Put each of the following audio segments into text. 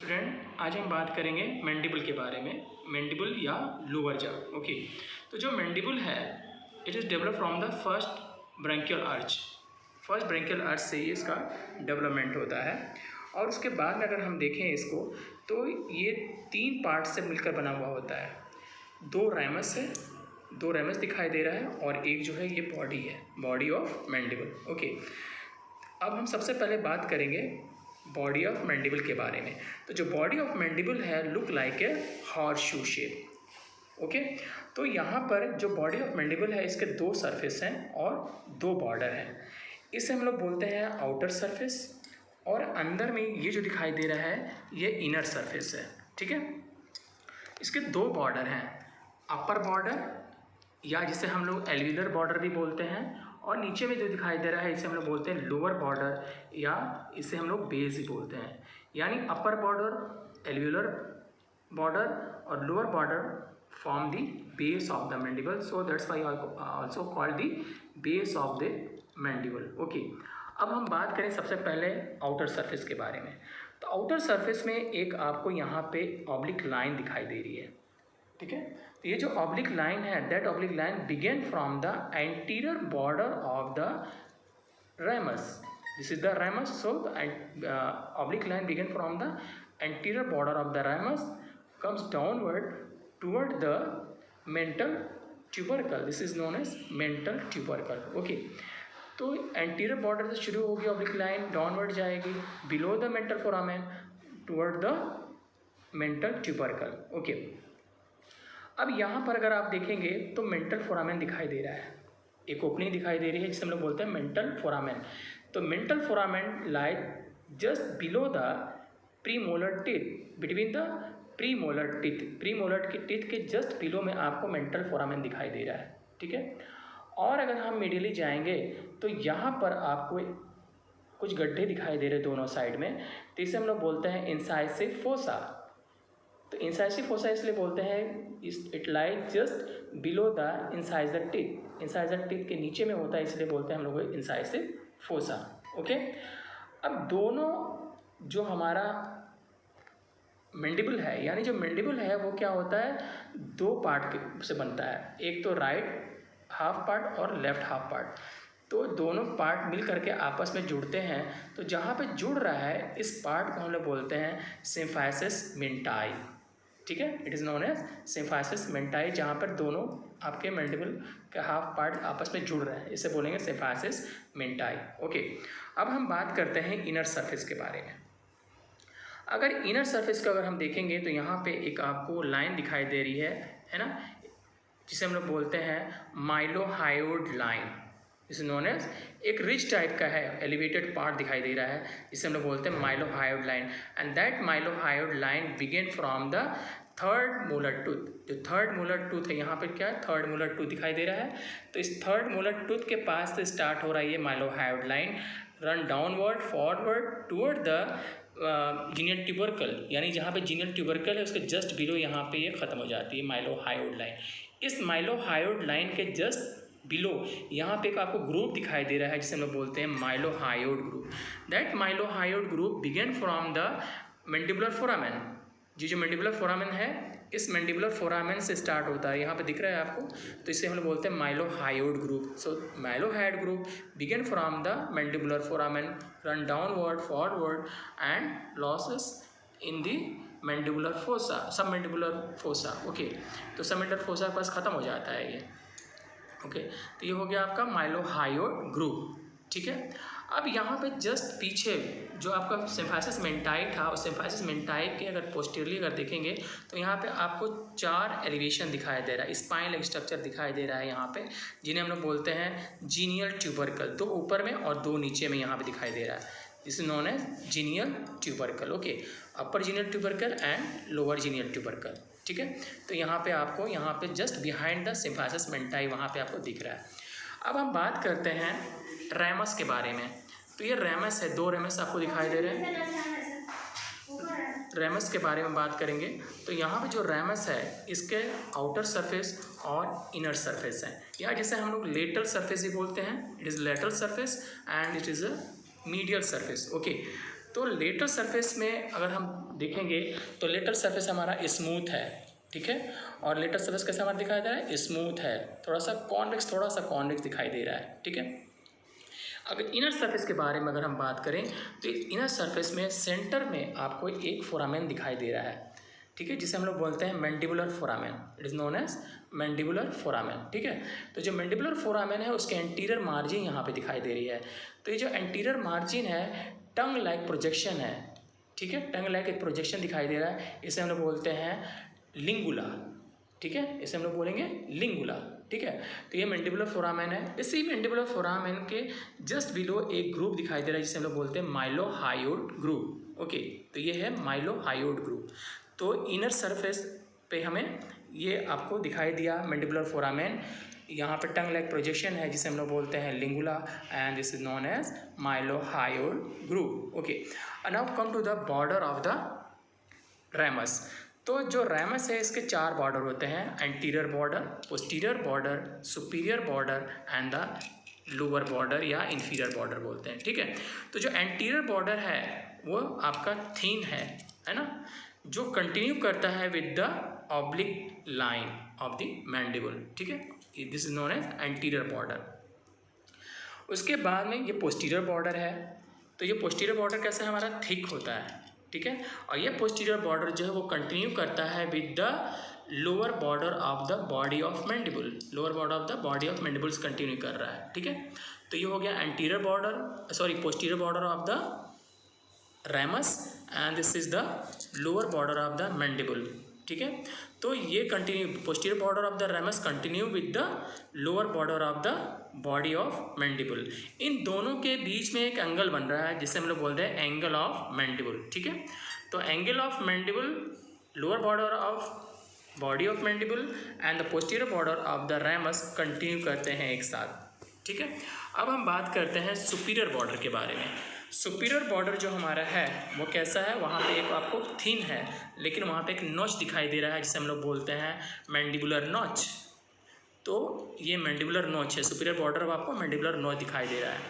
Student, आज हम बात करेंगे मैंडिबल के बारे में। मैंडिबल या लोअर जॉ। ओके, तो जो मैंडिबल है it is develop from the first branchial arch. First branchial arch से ही इसका डेवलपमेंट होता है। और उसके बाद में अगर हम देखें इसको तो ये 3 पार्ट से मिलकर बना हुआ होता है। 2 रैमस है, 2 रैमस दिखाई दे रहा है और एक जो है ये बॉडी है, बॉडी ऑफ मैंडिबल। ओके, अब हम सबसे पहले बात करेंगे बॉडी ऑफ मैंडिबल के बारे में। तो जो बॉडी ऑफ मैंडिबल है look like a horse shoe shape. Okay, तो यहाँ पर जो बॉडी ऑफ मैंडिबल है इसके 2 सरफेस हैं और 2 बॉर्डर हैं। इसे हम लोग बोलते हैं आउटर सरफेस और अंदर में ये जो दिखाई दे रहा है ये इनर सरफेस है। ठीक है, इसके 2 बॉर्डर हैं, अपर बॉर्डर या जिसे हम लोग एल्वियुलर बॉर्डर भी बोलते हैं, और नीचे में जो दिखाई दे रहा है इसे हम लोग बोलते हैं लोअर बॉर्डर या इसे हम लोग बेस ही बोलते हैं। यानी अपर बॉर्डर, एल्वियुलर बॉर्डर और lower border form the base of the mandible, so that's why also called the base of the mandible. Okay, अब हम बात करें सबसे पहले आउटर सरफेस के बारे में। तो आउटर सरफेस में एक आपको यहाँ पे ऑब्लिक लाइन दिखाई दे रही है। ठीक है, तो ये जो ऑब्लिक लाइन है that oblique line begin from the anterior border of the ramus. This is the ramus, so the oblique line begin from the anterior border of the ramus, comes downward toward the mental tubercle. This is known as mental tubercle. Okay, तो anterior border से शुरू होगी oblique line, downward जाएगी below the mental foramen toward the mental tubercle. Okay, अब यहाँ पर अगर आप देखेंगे तो मेंटल फोरामेन दिखाई दे रहा है, एक ओपनिंग दिखाई दे रही है जिसे हम लोग बोलते हैं मेंटल फोरामेन। तो mental foramen lie just below the premolar teeth, between the premolar teeth, premolar की टीथ के जस्ट बिलो में आपको मेंटल फोरामेन दिखाई दे रहा है। ठीक है, और अगर हम मीडियली जाएंगे तो यहाँ पर आपको कुछ गड्ढे दिखाई दे रहे हैं दोनों साइड में, तो इसे हम लोग बोलते हैं इंसाइसिव फोसा। तो इंसाइसिव फोसा इसलिए बोलते हैं it lies just below the incisor teeth, incisor teeth के नीचे में होता है इसलिए बोलते हैं हम लोग इंसाइसिव फोसा। ओके, अब दोनों जो हमारा मैंडिबल है, यानी जो मैंडिबल है वो क्या होता है 2 पार्ट से बनता है, एक तो राइट हाफ पार्ट और लेफ्ट हाफ पार्ट। तो दोनों पार्ट मिल करके आपस में जुड़ते हैं, तो जहाँ पे जुड़ रहा है इस पार्ट को हम लोग बोलते हैं सिम्फाइसिस मेंटाई। ठीक है, it is known as symphysis menti, जहाँ पर दोनों आपके मैंडिबल के हाफ पार्ट आपस में जुड़ रहे हैं, इसे बोलेंगे सिम्फाइसिस मेंटाई। ओके, अब हम बात करते हैं इनर सरफेस के बारे में। अगर इनर सरफेस का अगर हम देखेंगे तो यहाँ पे एक आपको लाइन दिखाई दे रही है ना, जिसे हम लोग बोलते हैं माइलोहायोड लाइन। इस नोन एज एक रिच टाइप का है, एलिवेटेड पार्ट दिखाई दे रहा है जिसे हम लोग बोलते हैं mylohyoid line, and that mylohyoid line begin from the third molar tooth. जो थर्ड मोलर टूथ है यहाँ पे क्या है, थर्ड मोलर टूथ दिखाई दे रहा है, तो इस थर्ड मोलर टूथ के पास से स्टार्ट हो रहा है ये mylohyoid line, run downward forward toward the genial tubercle, यानी जहाँ पे जीनियल ट्यूबरकल है उसके जस्ट बिलो यहाँ पे ये ख़त्म हो जाती है माइलोहायोड लाइन। इस माइलोहायोड लाइन के जस्ट बिलो यहाँ पे एक आपको ग्रुप दिखाई दे रहा है जिसे हम लोग बोलते हैं mylohyoid group. That mylohyoid group begin from the mandibular foramen. जो मैंडिबुलर फोरामेन है इस मैंडिबुलर फोरामेन से स्टार्ट होता है, यहाँ पे दिख रहा है आपको, तो इसे हम लोग बोलते हैं mylohyoid group. So mylohyoid group begin from the mandibular foramen, run downward forward and losses in the mandibular fossa, submandibular fossa. Okay, तो सब मैंडिबुलर फोसा के पास ख़त्म हो जाता है ये। ओके, तो ये हो गया आपका माइलोहायोड ग्रुप। ठीक है, अब यहाँ पे जस्ट पीछे जो आपका सिम्फाइसिस मेंटाई था, उस सिम्फाइसिस मेंटाई के अगर पोस्टीरियरली अगर देखेंगे तो यहाँ पे आपको 4 एलिवेशन दिखाई दे रहा है, स्पाइन लाइक स्ट्रक्चर दिखाई दे रहा है यहाँ पे, जिन्हें हम लोग बोलते हैं जीनियल ट्यूबरकल। 2 ऊपर में और 2 नीचे में यहाँ पे दिखाई दे रहा है, this is known as genial tubercle. Okay, upper genial tubercle and lower genial tubercle. ठीक है, तो यहाँ पे आपको यहाँ पे just behind the symphysis menti वहाँ पे आपको दिख रहा है। अब हम बात करते हैं रैमस के बारे में। तो ये रैमस है, 2 रैमस आपको दिखाई दे रहे हैं। रैमस के बारे में बात करेंगे तो यहाँ पे जो रैमस है इसके आउटर सरफेस और इनर सरफेस है, या जिसे हम लोग लेटरल सरफेस भी बोलते हैं। It is lateral surface and it is a medial surface. Okay, तो लेटरल सरफेस में अगर हम देखेंगे तो लेटरल सरफेस हमारा स्मूथ है, ठीक है, और लेटरल सरफेस कैसे हमारा दिखाई दे रहा है, स्मूथ है, थोड़ा सा कॉन्वेक्स दिखाई दे रहा है, ठीक है। अगर इनर सरफेस के बारे में अगर हम बात करें तो इनर सरफेस में सेंटर में आपको एक फोरामेन दिखाई दे रहा है, ठीक है, जिसे हम लोग बोलते हैं mandibular foramen, it is known as mandibular foramen, ठीक है। तो जो मैंडिबुलर फोरामेन है उसके एंटीरियर मार्जिन यहाँ पे दिखाई दे रही है। तो ये जो एंटीरियर मार्जिन है टंग लाइक प्रोजेक्शन है, ठीक है, टंग लाइक एक प्रोजेक्शन दिखाई दे रहा है, इसे हम लोग बोलते हैं लिंगुला, ठीक है, इसे हम लोग बोलेंगे लिंगुला, ठीक है। तो ये मैंडिबुलर फोरामेन है। इसी मैंडिबुलर फोरामेन के जस्ट बिलो एक ग्रुप दिखाई दे रहा है जिसे हम लोग बोलते हैं माइलोहायोड ग्रुप, ओके। तो ये है माइलोहायोड ग्रुप। तो इनर सरफेस पे हमें ये आपको दिखाई दिया मैंडिबुलर फोरामेन, यहाँ पे टंग लाइक प्रोजेक्शन है जिसे हम लोग बोलते हैं lingula and this is known as mylohyoid group, okay. Now come to the border of the ramus. तो जो रैमस है इसके 4 बॉर्डर होते हैं, anterior border, posterior border, superior border and the lower border या इन्फीरियर बॉर्डर बोलते हैं, ठीक है। तो जो एंटीरियर बॉर्डर है वो आपका थिन है ना, जो कंटिन्यू करता है with the oblique line of the mandible, ठीक है, this is known as anterior border. उसके बाद में ये पोस्टीरियर बॉर्डर है। तो ये पोस्टीरियर बॉर्डर कैसे हमारा थिक होता है, ठीक है, और ये पोस्टीरियर बॉर्डर जो है वो कंटिन्यू करता है with the lower border of the body of mandible, lower border of the body of mandibles continue कर रहा है, ठीक है। तो ये हो गया anterior border, sorry posterior border of the ramus and this is the lower border of the mandible, ठीक है। तो ये continue posterior border of the ramus continue with the lower border of the body of mandible. इन दोनों के बीच में एक angle बन रहा है जिसे हम लोग बोलते हैं एंगल ऑफ मैंडिबल, ठीक है। तो angle of mandible, lower border of body of mandible and the posterior border of the ramus continue करते हैं एक साथ, ठीक है। अब हम बात करते हैं सुपीरियर बॉर्डर के बारे में। सुपीरियर बॉर्डर जो हमारा है वो कैसा है, वहाँ पे एक आपको थिन है लेकिन वहाँ पे एक नॉच दिखाई दे रहा है जिसे हम लोग बोलते हैं मैंडिबुलर नॉच। तो ये मैंडिबुलर नॉच है, सुपीरियर बॉर्डर में आपको मैंडिबुलर नॉच दिखाई दे रहा है।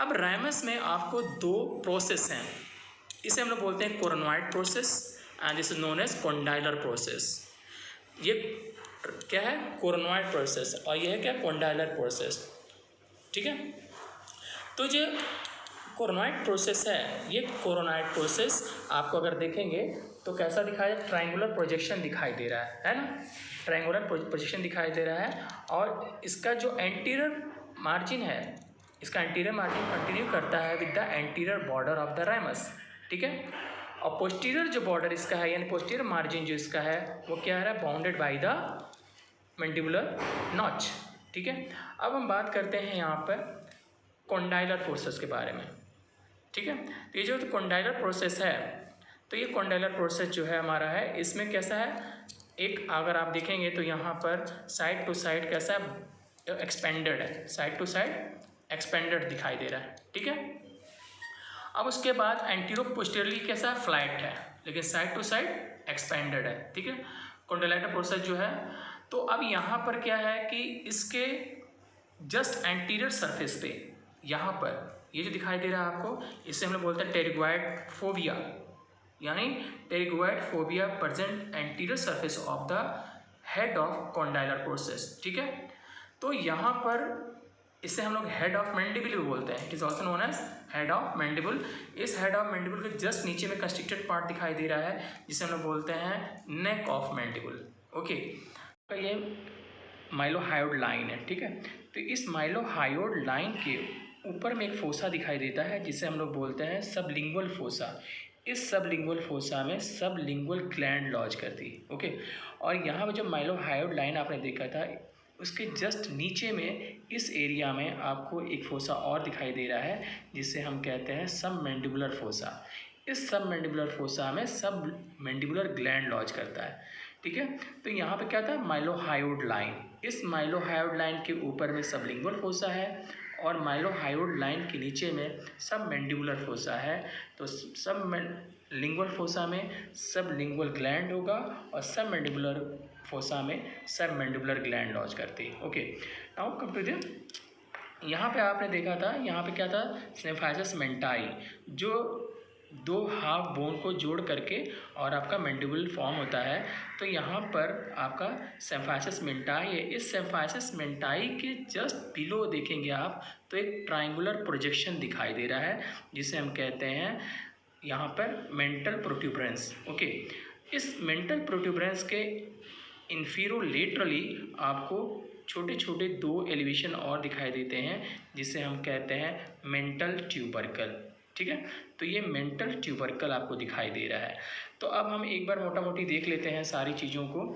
अब रैमस में आपको 2 प्रोसेस हैं, इसे हम लोग बोलते हैं coronoid process and this is known as condylar process. ये क्या है, कोरोनॉइड प्रोसेस, और ये है क्या, कॉन्डाइलर प्रोसेस, ठीक है। तो जो कोरोनॉइड प्रोसेस है, ये कोरोनॉइड प्रोसेस आपको अगर देखेंगे तो कैसा दिखाया, ट्रायंगुलर प्रोजेक्शन दिखाई दे रहा है ना, ट्रायंगुलर प्रोजेक्शन दिखाई दे रहा है। और इसका जो एंटीरियर मार्जिन है, इसका एंटीरियर मार्जिन कंटिन्यू करता है with the anterior border of the ramus, ठीक है। और पोस्टीरियर जो बॉर्डर इसका है यानी पोस्टीरियर मार्जिन जो इसका है वो क्या है, bounded by the mandibular notch, ठीक है। अब हम बात करते हैं यहाँ पर कॉन्डाइलर फोर्सेस के बारे में, ठीक है। तो ये जो कॉन्डाइलर प्रोसेस है, तो ये कॉन्डाइलर प्रोसेस जो है हमारा है, इसमें कैसा है, एक अगर आप देखेंगे तो यहाँ पर साइड टू साइड कैसा एक्सपेंडेड है, साइड टू साइड एक्सपेंडेड दिखाई दे रहा है, ठीक है। अब उसके बाद एंटीरो पोस्टीरियरली कैसा है, फ्लैट है, लेकिन साइड टू साइड एक्सपेंडेड है, ठीक है, कॉन्डाइलर प्रोसेस जो है। तो अब यहाँ पर क्या है कि इसके जस्ट एंटीरियर सरफेस पे यहाँ पर ये जो दिखाई दे रहा है आपको, इससे हम लोग बोलते हैं टेरिगोइड फोबिया, यानी pterygoid phobia present anterior surface of the head of condylar process, ठीक है। तो यहाँ पर इसे हम लोग हेड ऑफ मैंडिबल भी बोलते हैं, it is also known as head of mandible. इस हेड ऑफ मैंडिबल के जस्ट नीचे में कंस्ट्रिक्टेड पार्ट दिखाई दे रहा है जिसे हम लोग बोलते हैं नेक ऑफ मैंडिबल, ओके। तो ये माइलोहायोड लाइन है, ठीक है। तो इस माइलोहायोड लाइन के ऊपर में एक फोसा दिखाई देता है जिसे हम लोग बोलते हैं सबलिंगुअल फोसा। इस सबलिंगुअल फोसा में सबलिंगुअल ग्लैंड लॉज करती है, ओके। और यहाँ पर जो माइलोहायोड लाइन आपने देखा था उसके जस्ट नीचे में इस एरिया में आपको एक फोसा और दिखाई दे रहा है जिसे हम कहते हैं सब मैंडिबुलर फोसा। इस सब मैंडिबुलर फोसा में सब मैंडिबुलर ग्लैंड लॉज करता है, ठीक है। तो यहाँ पे क्या था, माइलोहायोड लाइन, इस माइलोहायोड लाइन के ऊपर में सबलिंगुअल फोसा है और माइलोहायोड लाइन के नीचे में सब मैंडिबुलर फोसा है। तो सब लिंगुअल फोसा में सब लिंगुअल ग्लैंड होगा और सब मैंडिबुलर फोसा में सब मैंडिबुलर ग्लैंड लॉज करती है, okay. Now come to the, यहाँ पे आपने देखा था, यहाँ पे क्या था, सिनेफाइजस मेंटाई, जो दो हाफ बोन को जोड़ करके और आपका मैंडिबल फॉर्म होता है। तो यहाँ पर आपका सिम्फाइसिस मेंटाई है। इस सिम्फाइसिस मेंटाई के जस्ट बिलो देखेंगे आप तो एक ट्रायंगुलर प्रोजेक्शन दिखाई दे रहा है, जिसे हम कहते हैं यहाँ पर मेंटल प्रोट्यूबरेंस। ओके, इस मेंटल प्रोट्यूबरेंस के इन्फीरोलेटरली आपको छोटे छोटे दो एलिवेशन और दिखाई देते हैं, जिसे हम कहते हैं मेंटल ट्यूबरकल। ठीक है, तो ये मेंटल ट्यूबरकल आपको दिखाई दे रहा है। तो अब हम एक बार मोटा मोटी देख लेते हैं सारी चीज़ों को।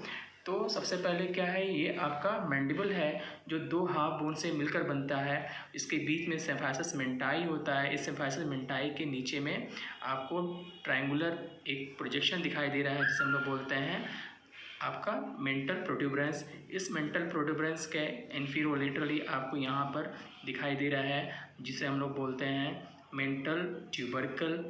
तो सबसे पहले क्या है, ये आपका मैंडिबल है जो दो हाफ बोन से मिलकर बनता है। इसके बीच में सिम्फाइसिस मेंटाई होता है। इस सिम्फाइसिस मेंटाई के नीचे में आपको ट्रायंगुलर एक प्रोजेक्शन दिखाई दे रहा है, जिसे हम लोग बोलते हैं आपका मेंटल प्रोट्यूबरेंस। इस मेंटल प्रोट्यूबरेंस के इन्फीरोलेटरली आपको यहाँ पर दिखाई दे रहा है, जिसे हम लोग बोलते हैं मेंटल ट्यूबरकल।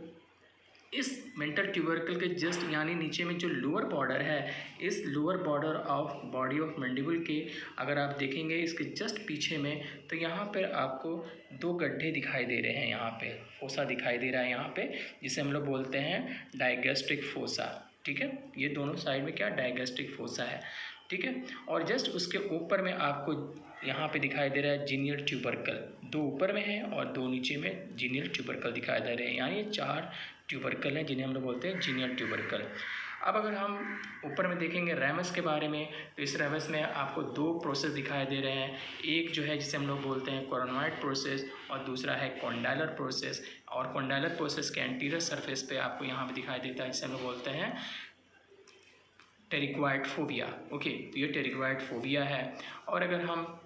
इस मेंटल ट्यूबरकल के जस्ट यानी नीचे में जो लोअर बॉर्डर है, इस lower border of body of mandible के अगर आप देखेंगे इसके जस्ट पीछे में, तो यहाँ पर आपको दो गड्ढे दिखाई दे रहे हैं। यहाँ पे फोसा दिखाई दे रहा है यहाँ पे, जिसे हम लोग बोलते हैं डायगैस्ट्रिक फोसा। ठीक है, ये दोनों साइड में क्या डायगैस्ट्रिक फोसा है। ठीक है, और जस्ट उसके ऊपर में आपको यहाँ पे दिखाई दे रहा है जीनियल ट्यूबरकल। दो ऊपर में है और दो नीचे में जीनियल ट्यूबरकल दिखाई दे रहे हैं, यानी ये 4 ट्यूबरकल हैं जिन्हें हम लोग बोलते हैं जीनियल ट्यूबरकल। अब अगर हम ऊपर में देखेंगे रैमस के बारे में, तो इस रैमस में आपको 2 प्रोसेस दिखाई दे रहे हैं। एक जो है जिसे हम लोग बोलते हैं कोरोनॉइड प्रोसेस और दूसरा है कॉन्डाइलर प्रोसेस। और कॉन्डाइलर प्रोसेस के एंटीरियर सरफेस पे आपको यहाँ पे दिखाई देता है, जिसे हम लोग बोलते हैं टेरिक्वाइड फोबिया। ओके, तो ये टेरिक्वाइड फोबिया है। और अगर हम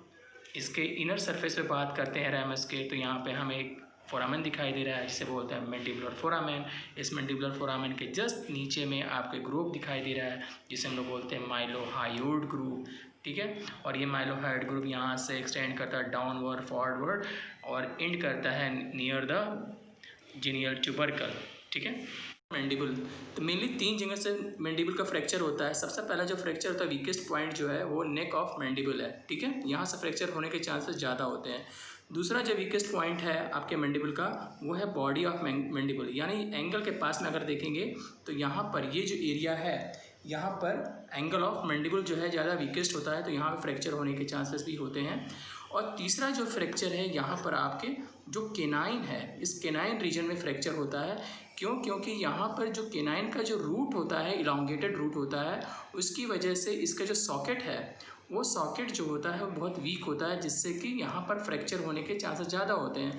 इसके इनर सरफेस पे बात करते हैं रैमस के, तो यहाँ पे हमें एक फोरामेन दिखाई दे रहा है, जिसे बोलते हैं मैंडिबुलर फोरामेन। इस मैंडिबुलर फोरामेन के जस्ट नीचे में आपको एक ग्रुप दिखाई दे रहा है, जिसे हम लोग बोलते हैं माइलोहायोड ग्रुप। ठीक है, और ये माइलोहायोड ग्रुप यहाँ से एक्सटेंड करता है डाउनवर्ड फॉरवर्ड और एंड करता है नियर द जीनियल ट्यूबरकल। ठीक है, मैंडिबल तो मेनली 3 जगह से मैंडिबल का फ्रैक्चर होता है। सबसे पहला जो फ्रैक्चर होता है, वीकेस्ट पॉइंट जो है वो नेक ऑफ मैंडिबल है। ठीक है, यहाँ से फ्रैक्चर होने के चांसेस ज़्यादा होते हैं। दूसरा जो वीकेस्ट पॉइंट है आपके मैंडिबल का, वो है बॉडी ऑफ मैंडिबल, यानी एंगल के पास में अगर देखेंगे तो यहाँ पर ये जो एरिया है, यहाँ पर एंगल ऑफ मैंडिबल जो है ज़्यादा वीकेस्ट होता है, तो यहाँ पर फ्रैक्चर होने के चांसेस भी होते हैं। और तीसरा जो फ्रैक्चर है यहाँ पर आपके जो केनाइन है, इस केनाइन रीजन में फ्रैक्चर होता है। क्यों? क्योंकि यहाँ पर जो केनाइन का जो रूट होता है, इलांगेटेड रूट होता है, उसकी वजह से इसका जो सॉकेट है, वो सॉकेट जो होता है वो बहुत वीक होता है, जिससे कि यहाँ पर फ्रैक्चर होने के चांसेस ज़्यादा होते हैं।